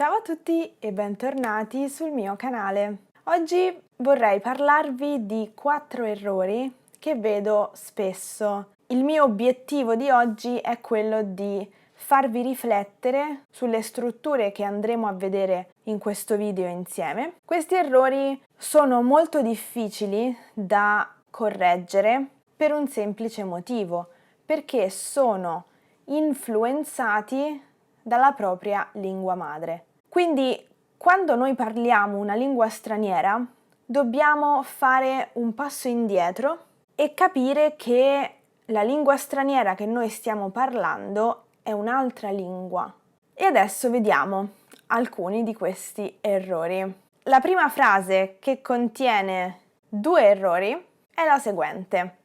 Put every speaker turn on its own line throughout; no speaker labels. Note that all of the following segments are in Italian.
Ciao a tutti e bentornati sul mio canale. Oggi vorrei parlarvi di 4 errori che vedo spesso. Il mio obiettivo di oggi è quello di farvi riflettere sulle strutture che andremo a vedere in questo video insieme. Questi errori sono molto difficili da correggere per un semplice motivo, perché sono influenzati dalla propria lingua madre. Quindi, quando noi parliamo una lingua straniera, dobbiamo fare un passo indietro e capire che la lingua straniera che noi stiamo parlando è un'altra lingua. E adesso vediamo alcuni di questi errori. La prima frase, che contiene 2 errori, è la seguente: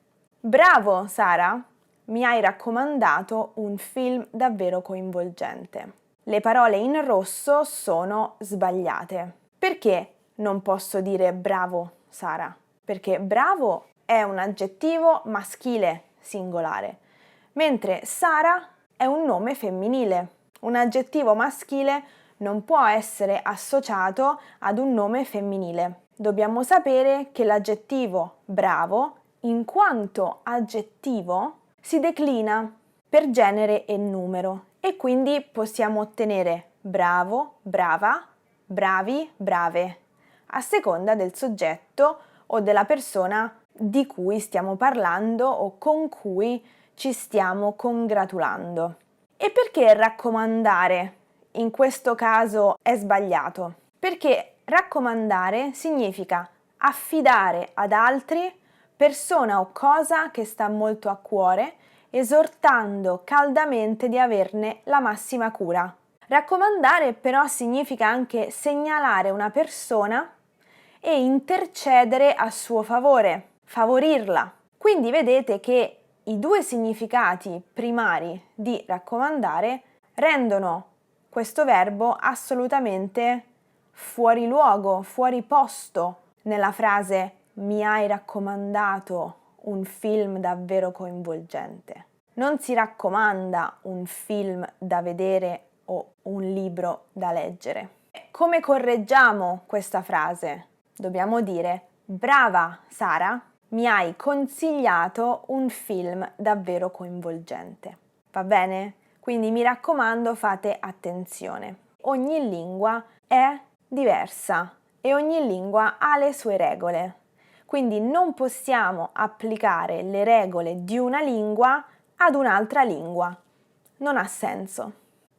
Bravo Sara, mi hai raccomandato un film davvero coinvolgente. Le parole in rosso sono sbagliate. Perché non posso dire bravo Sara? Perché bravo è un aggettivo maschile singolare, mentre Sara è un nome femminile. Un aggettivo maschile non può essere associato ad un nome femminile. Dobbiamo sapere che l'aggettivo bravo, in quanto aggettivo, si declina per genere e numero e quindi possiamo ottenere bravo, brava, bravi, brave, a seconda del soggetto o della persona di cui stiamo parlando o con cui ci stiamo congratulando. E perché raccomandare in questo caso è sbagliato? Perché raccomandare significa affidare ad altri persona o cosa che sta molto a cuore, esortando caldamente di averne la massima cura. Raccomandare però significa anche segnalare una persona e intercedere a suo favore, favorirla. Quindi vedete che i 2 significati primari di raccomandare rendono questo verbo assolutamente fuori luogo, fuori posto nella frase mi hai raccomandato un film davvero coinvolgente. Non si raccomanda un film da vedere o un libro da leggere. Come correggiamo questa frase? Dobbiamo dire brava Sara, mi hai consigliato un film davvero coinvolgente. Va bene? Quindi mi raccomando, fate attenzione. Ogni lingua è diversa e ogni lingua ha le sue regole. Quindi non possiamo applicare le regole di una lingua ad un'altra lingua. Non ha senso.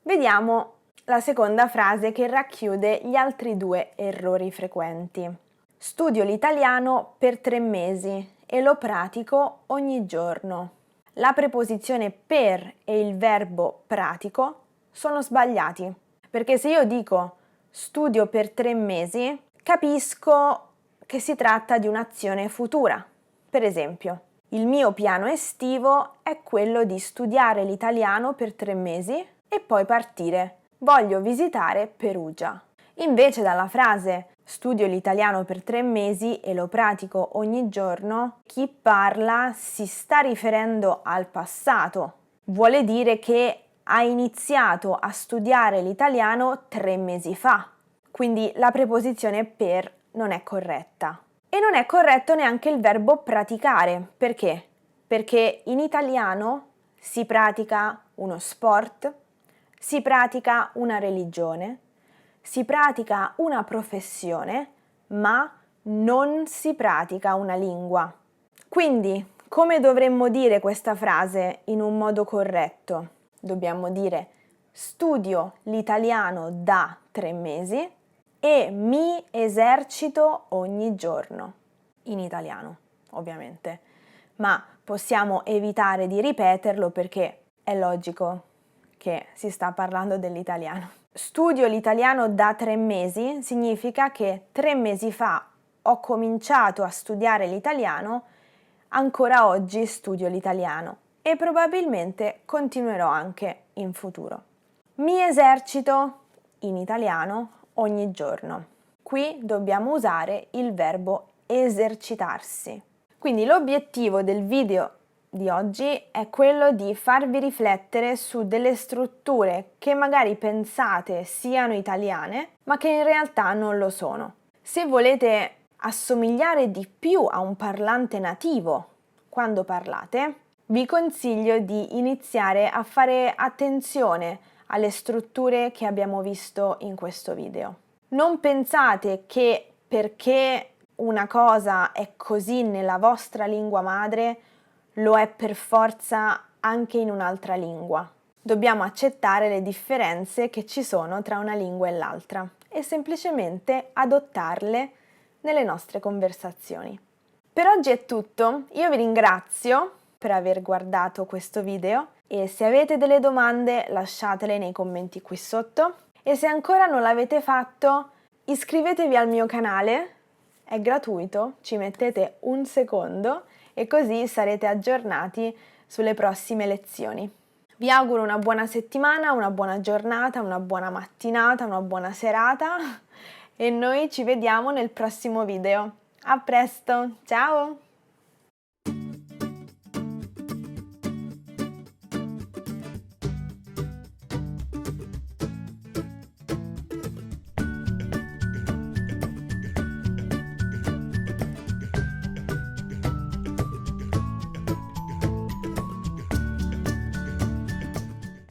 Vediamo la seconda frase che racchiude gli altri 2 errori frequenti. Studio l'italiano per 3 mesi e lo pratico ogni giorno. La preposizione per e il verbo pratico sono sbagliati, perché se io dico studio per 3 mesi, capisco che si tratta di un'azione futura. Per esempio, il mio piano estivo è quello di studiare l'italiano per 3 mesi e poi partire. Voglio visitare Perugia. Invece dalla frase studio l'italiano per 3 mesi e lo pratico ogni giorno, chi parla si sta riferendo al passato. Vuole dire che ha iniziato a studiare l'italiano 3 mesi fa. Quindi la preposizione per non è corretta. E non è corretto neanche il verbo praticare. Perché? Perché in italiano si pratica uno sport, si pratica una religione, si pratica una professione, ma non si pratica una lingua. Quindi, come dovremmo dire questa frase in un modo corretto? Dobbiamo dire studio l'italiano da 3 mesi e mi esercito ogni giorno. In italiano, ovviamente. Ma possiamo evitare di ripeterlo perché è logico che si sta parlando dell'italiano. Studio l'italiano da 3 mesi significa che 3 mesi fa ho cominciato a studiare l'italiano, ancora oggi studio l'italiano e probabilmente continuerò anche in futuro. Mi esercito in italiano ogni giorno. Qui dobbiamo usare il verbo esercitarsi. Quindi l'obiettivo del video di oggi è quello di farvi riflettere su delle strutture che magari pensate siano italiane, ma che in realtà non lo sono. Se volete assomigliare di più a un parlante nativo quando parlate, vi consiglio di iniziare a fare attenzione alle strutture che abbiamo visto in questo video. Non pensate che perché una cosa è così nella vostra lingua madre, lo è per forza anche in un'altra lingua. Dobbiamo accettare le differenze che ci sono tra una lingua e l'altra e semplicemente adottarle nelle nostre conversazioni. Per oggi è tutto, io vi ringrazio per aver guardato questo video e se avete delle domande lasciatele nei commenti qui sotto e se ancora non l'avete fatto iscrivetevi al mio canale, è gratuito, ci mettete un secondo e così sarete aggiornati sulle prossime lezioni. Vi auguro una buona settimana, una buona giornata, una buona mattinata, una buona serata e noi ci vediamo nel prossimo video. A presto, ciao!